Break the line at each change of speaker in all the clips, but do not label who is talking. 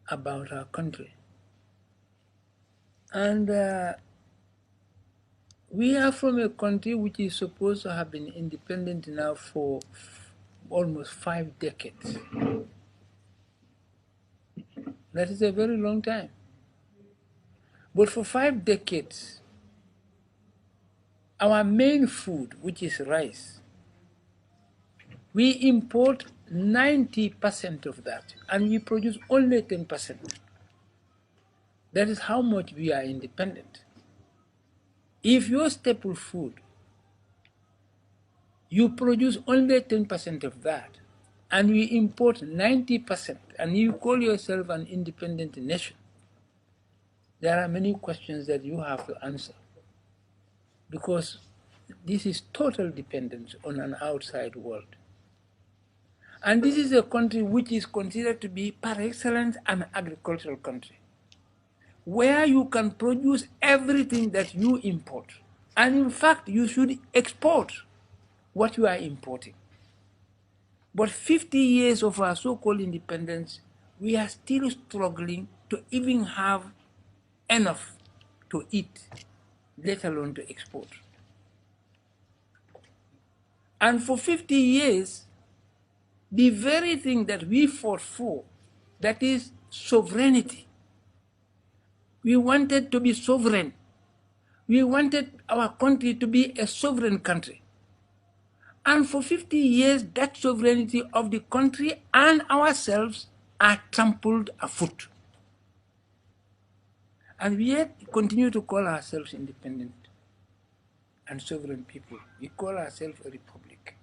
about our country. And we are from a country which is supposed to have been independent now for almost 5 decades. That is a very long time. But for 5 decades, our main food, which is rice, we import 90% of that, and we produce only 10%. That is how much we are independent. If your staple food, you produce only 10% of that, and we import 90%, and you call yourself an independent nation, there are many questions that you have to answer, because this is total dependence on an outside world. And this is a country which is considered to be par excellence an agricultural country, where you can produce everything that you import. And in fact, you should export what you are importing. But 50 years of our so-called independence, we are still struggling to even have enough to eat, let alone to export. And for 50 years, the very thing that we fought for, that is sovereignty. We wanted to be sovereign. We wanted our country to be a sovereign country. And for 50 years, that sovereignty of the country and ourselves are trampled afoot. And we yet continue to call ourselves independent and sovereign people. We call ourselves a republic.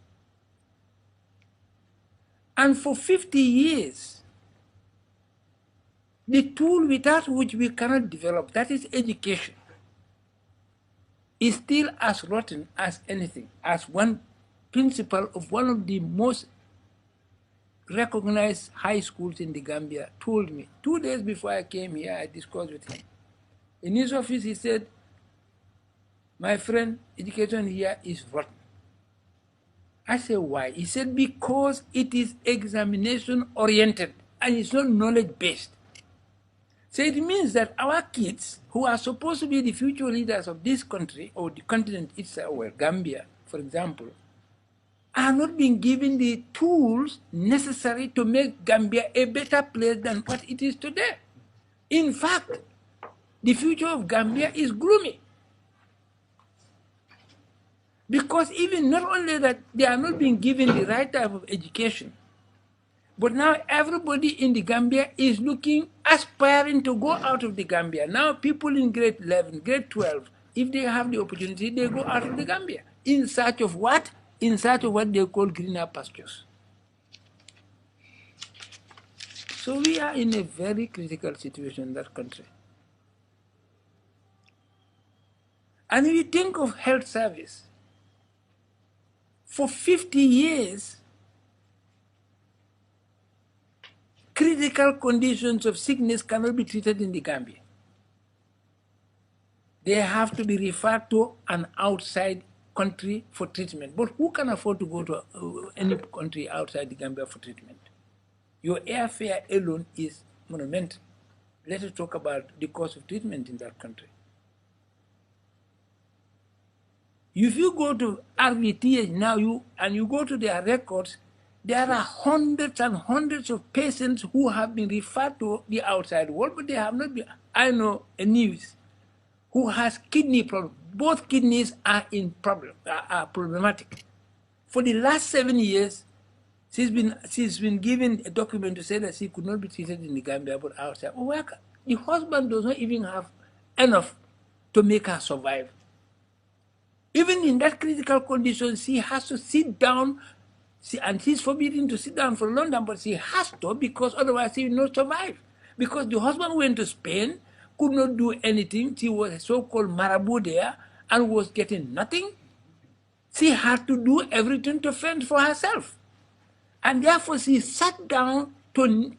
And for 50 years, the tool without which we cannot develop, that is education, is still as rotten as anything, as one principal of one of the most recognized high schools in the Gambia told me. 2 days before I came here, I discussed with him. In his office, he said, "My friend, education here is rotten." I said, "Why?" He said, "Because it is examination oriented and it's not knowledge based." So it means that our kids, who are supposed to be the future leaders of this country or the continent itself, or Gambia, for example, are not being given the tools necessary to make Gambia a better place than what it is today. In fact, the future of Gambia is gloomy. Because even not only that they are not being given the right type of education, but now everybody in the Gambia is looking, aspiring to go out of the Gambia. Now people in grade 11, grade 12, if they have the opportunity, they go out of the Gambia. In search of what? In search of what they call greener pastures. So we are in a very critical situation in that country. And if you think of health service, for 50 years, critical conditions of sickness cannot be treated in the Gambia. They have to be referred to an outside country for treatment. But who can afford to go to any country outside the Gambia for treatment? Your airfare alone is monumental. Let us talk about the cost of treatment in that country. If you go to RVTH now, you go to their records, there are hundreds and hundreds of patients who have been referred to the outside world, but they have not been. I know a niece who has kidney problems. Both kidneys are problematic. For the last 7 years, she's been given a document to say that she could not be treated in the Gambia, but outside. The husband does not even have enough to make her survive. Even in that critical condition, she has to sit down, and she's forbidden to sit down for long time, but she has to, because otherwise she will not survive. Because the husband went to Spain, could not do anything. She was a so-called marabout there and was getting nothing. She had to do everything to fend for herself. And therefore she sat down to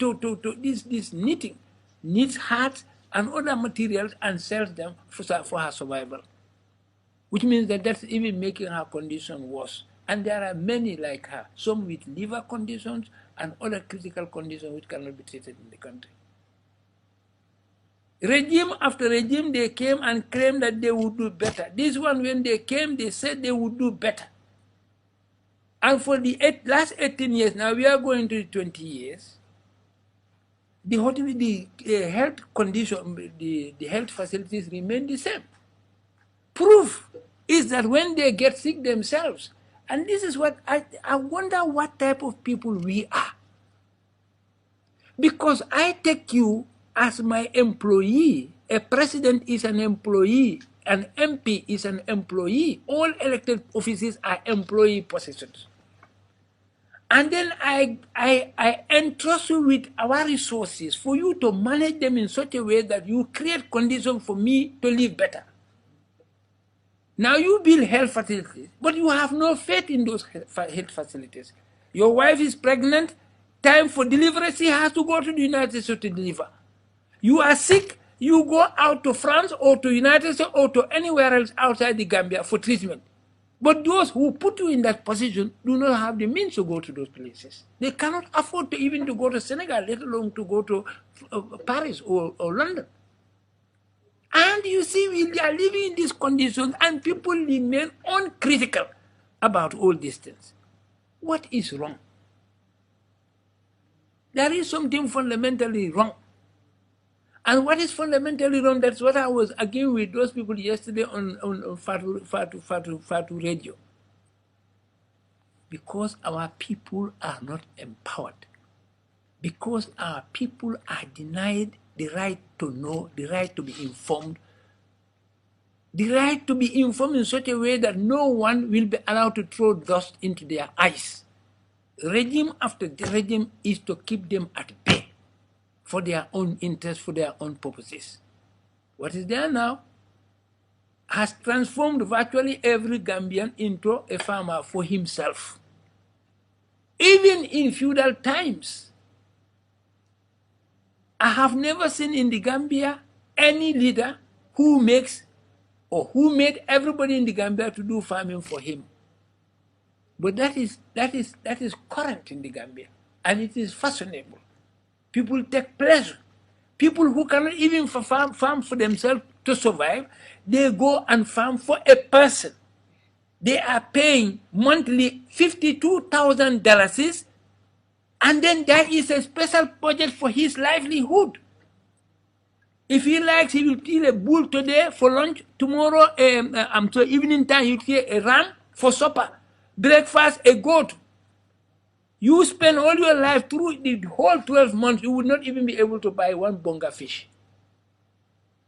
this knitting, knits hats and other materials and sells them for her survival. Which means that that's even making her condition worse. And there are many like her, some with liver conditions and other critical conditions which cannot be treated in the country. Regime after regime, they came and claimed that they would do better. This one, when they came, they said they would do better. And for the last 18 years, now we are going to 20 years, the health condition, the health facilities remain the same. Proof is that when they get sick themselves, and this is what I wonder what type of people we are. Because I take you as my employee. A president is an employee. An MP is an employee. All elected offices are employee positions. And then I entrust you with our resources for you to manage them in such a way that you create conditions for me to live better. Now you build health facilities, but you have no faith in those health facilities. Your wife is pregnant, time for delivery, she has to go to the United States to deliver. You are sick, you go out to France or to United States or to anywhere else outside the Gambia for treatment. But those who put you in that position do not have the means to go to those places. They cannot afford to even to go to Senegal, let alone to go to Paris or London. And you see, we are living in these conditions and people remain uncritical about all these things. What is wrong? There is something fundamentally wrong. And what is fundamentally wrong, that's what I was arguing with those people yesterday on Fatu Radio. Because our people are not empowered. Because our people are denied the right to know, the right to be informed, the right to be informed in such a way that no one will be allowed to throw dust into their eyes. Regime after regime is to keep them at bay for their own interests, for their own purposes. What is there now has transformed virtually every Gambian into a farmer for himself. Even in feudal times, I have never seen in the Gambia any leader who makes or who made everybody in the Gambia to do farming for him. But that is current in the Gambia, and it is fashionable. People take pleasure. People who cannot even farm for themselves to survive, they go and farm for a person. They are paying monthly $52,000, and then there is a special budget for his livelihood. If he likes, he will kill a bull today for lunch. Tomorrow, evening time, he'll kill a ram for supper. Breakfast, a goat. You spend all your life through the whole 12 months, you would not even be able to buy one bonga fish.